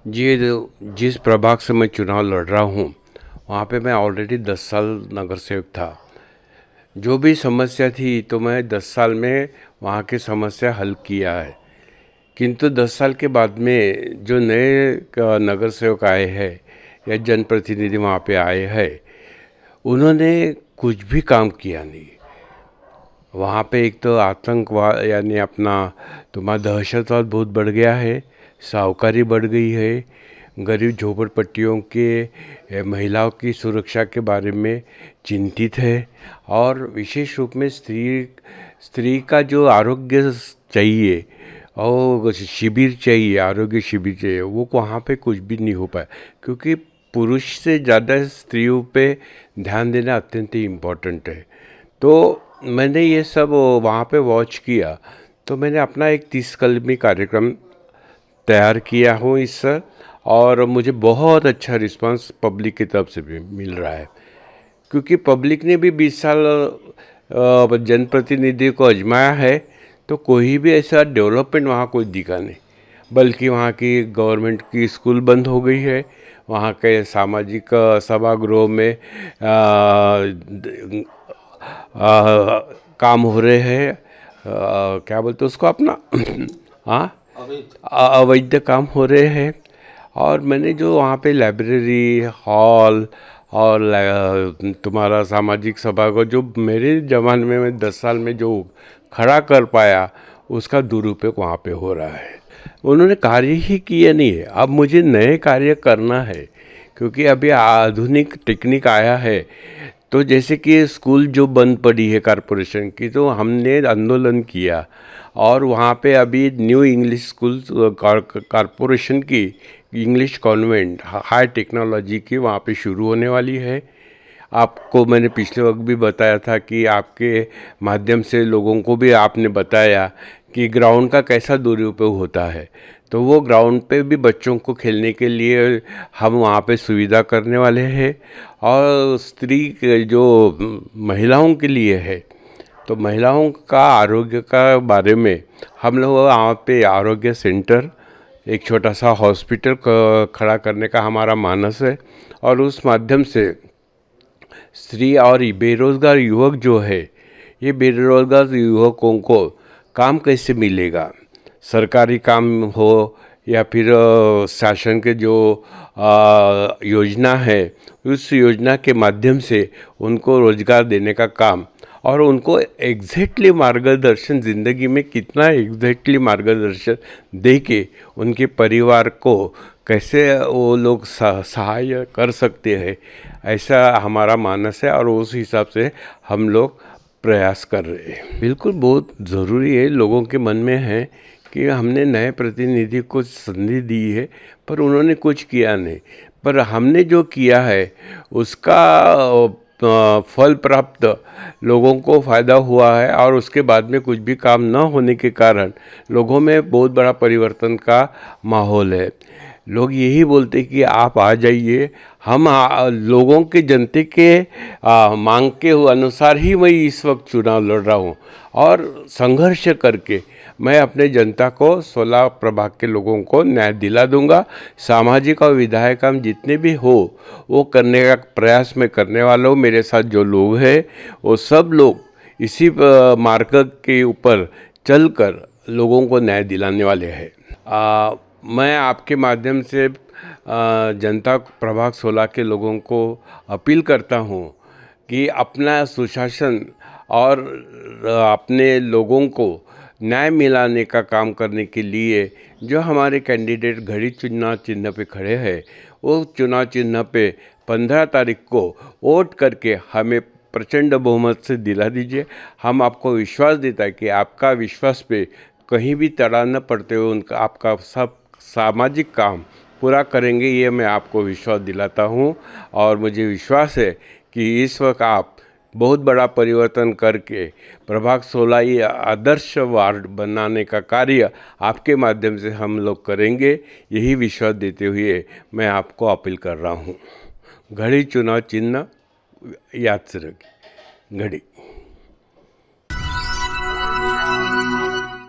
जी, जिस प्रभाग से मैं चुनाव लड़ रहा हूँ, वहाँ पे मैं ऑलरेडी 10 साल नगर सेवक था। जो भी समस्या थी तो मैं 10 साल में वहाँ की समस्या हल किया है। किंतु 10 साल के बाद में जो नए नगर सेवक आए हैं या जनप्रतिनिधि वहाँ पे आए हैं, उन्होंने कुछ भी काम किया नहीं। वहाँ पे एक तो आतंकवाद यानी अपना तुम्हारा दहशतवाद बहुत बढ़ गया है, साहूकारी बढ़ गई है, गरीब झोपड़पट्टियों के महिलाओं की सुरक्षा के बारे में चिंतित है और विशेष रूप में स्त्री का जो आरोग्य चाहिए और शिविर चाहिए, आरोग्य शिविर चाहिए, वो वहाँ पे कुछ भी नहीं हो पाया क्योंकि पुरुष से ज़्यादा स्त्रियों पे ध्यान देना अत्यंत ही इम्पोर्टेंट है। तो मैंने ये सब वहाँ पे वॉच किया, तो मैंने अपना एक 30 कलमी कार्यक्रम तैयार किया हूँ इससे और मुझे बहुत अच्छा रिस्पांस पब्लिक की तरफ से भी मिल रहा है क्योंकि पब्लिक ने भी 20 साल जनप्रतिनिधि को आजमाया है तो कोई भी ऐसा डेवलपमेंट वहाँ कोई दिखा नहीं, बल्कि वहाँ की गवर्नमेंट की स्कूल बंद हो गई है। वहाँ के सामाजिक सभागृह में काम हो रहे हैं, क्या बोलते उसको अपना हाँ, अवैध काम हो रहे हैं। और मैंने जो वहाँ पे लाइब्रेरी हॉल और तुम्हारा सामाजिक सभा को जो मेरे ज़माने में मैं 10 साल में जो खड़ा कर पाया, उसका दुरुपयोग वहाँ पे हो रहा है। उन्होंने कार्य ही किए नहीं है। अब मुझे नए कार्य करना है क्योंकि अभी आधुनिक टेक्निक आया है। तो जैसे कि स्कूल जो बंद पड़ी है कॉरपोरेशन की, तो हमने आंदोलन किया और वहाँ पे अभी न्यू इंग्लिश स्कूल कॉरपोरेशन की इंग्लिश कॉन्वेंट हाई टेक्नोलॉजी की वहाँ पे शुरू होने वाली है। आपको मैंने पिछले वक्त भी बताया था कि आपके माध्यम से लोगों को भी आपने बताया कि ग्राउंड का कैसा दुरुपयोग होता है। तो वो ग्राउंड पे भी बच्चों को खेलने के लिए हम वहाँ पे सुविधा करने वाले हैं और जो महिलाओं के लिए है, तो महिलाओं का आरोग्य का बारे में हम लोग वहाँ पे आरोग्य सेंटर, एक छोटा सा हॉस्पिटल खड़ा करने का हमारा मानस है और उस माध्यम से स्त्री और बेरोज़गार युवक जो है, ये बेरोज़गार युवकों को काम कैसे मिलेगा, सरकारी काम हो या फिर शासन के जो योजना है, उस योजना के माध्यम से उनको रोज़गार देने का काम और उनको एग्जैक्टली मार्गदर्शन ज़िंदगी में कितना एग्जैक्टली मार्गदर्शन दे के उनके परिवार को कैसे वो लोग सहाय कर सकते हैं, ऐसा हमारा मानस है और उस हिसाब से हम लोग प्रयास कर रहे हैं। बिल्कुल बहुत ज़रूरी है, लोगों के मन में है कि हमने नए प्रतिनिधि को संधि दी है पर उन्होंने कुछ किया नहीं, पर हमने जो किया है उसका फल प्राप्त लोगों को फ़ायदा हुआ है और उसके बाद में कुछ भी काम न होने के कारण लोगों में बहुत बड़ा परिवर्तन का माहौल है। लोग यही बोलते कि आप आ जाइए, हम लोगों के जनते के मांग के अनुसार ही मैं इस वक्त चुनाव लड़ रहा हूँ और संघर्ष करके मैं अपने जनता को 16 प्रभाग के लोगों को न्याय दिला दूंगा। सामाजिक और विधायक काम जितने भी हो वो करने का प्रयास मैं करने वाला हूँ। मेरे साथ जो लोग हैं वो सब लोग इसी मार्ग के ऊपर चलकर लोगों को न्याय दिलाने वाले हैं। मैं आपके माध्यम से जनता प्रभाग 16 के लोगों को अपील करता हूँ कि अपना सुशासन और अपने लोगों को न्याय मिलाने का काम करने के लिए जो हमारे कैंडिडेट घड़ी चुनाव चिन्ह पे खड़े हैं, वो चुनाव चिन्ह पे 15 तारीख को वोट करके हमें प्रचंड बहुमत से दिला दीजिए। हम आपको विश्वास देता है कि आपका विश्वास पे कहीं भी तड़ा न पड़ते हुए उनका आपका सब सामाजिक काम पूरा करेंगे, ये मैं आपको विश्वास दिलाता हूँ। और मुझे विश्वास है कि इस वक्त आप बहुत बड़ा परिवर्तन करके प्रभाग 16 ये आदर्श वार्ड बनाने का कार्य आपके माध्यम से हम लोग करेंगे, यही विश्वास देते हुए मैं आपको अपील कर रहा हूँ। घड़ी चुनाव चिन्ह याद से रखिए, घड़ी।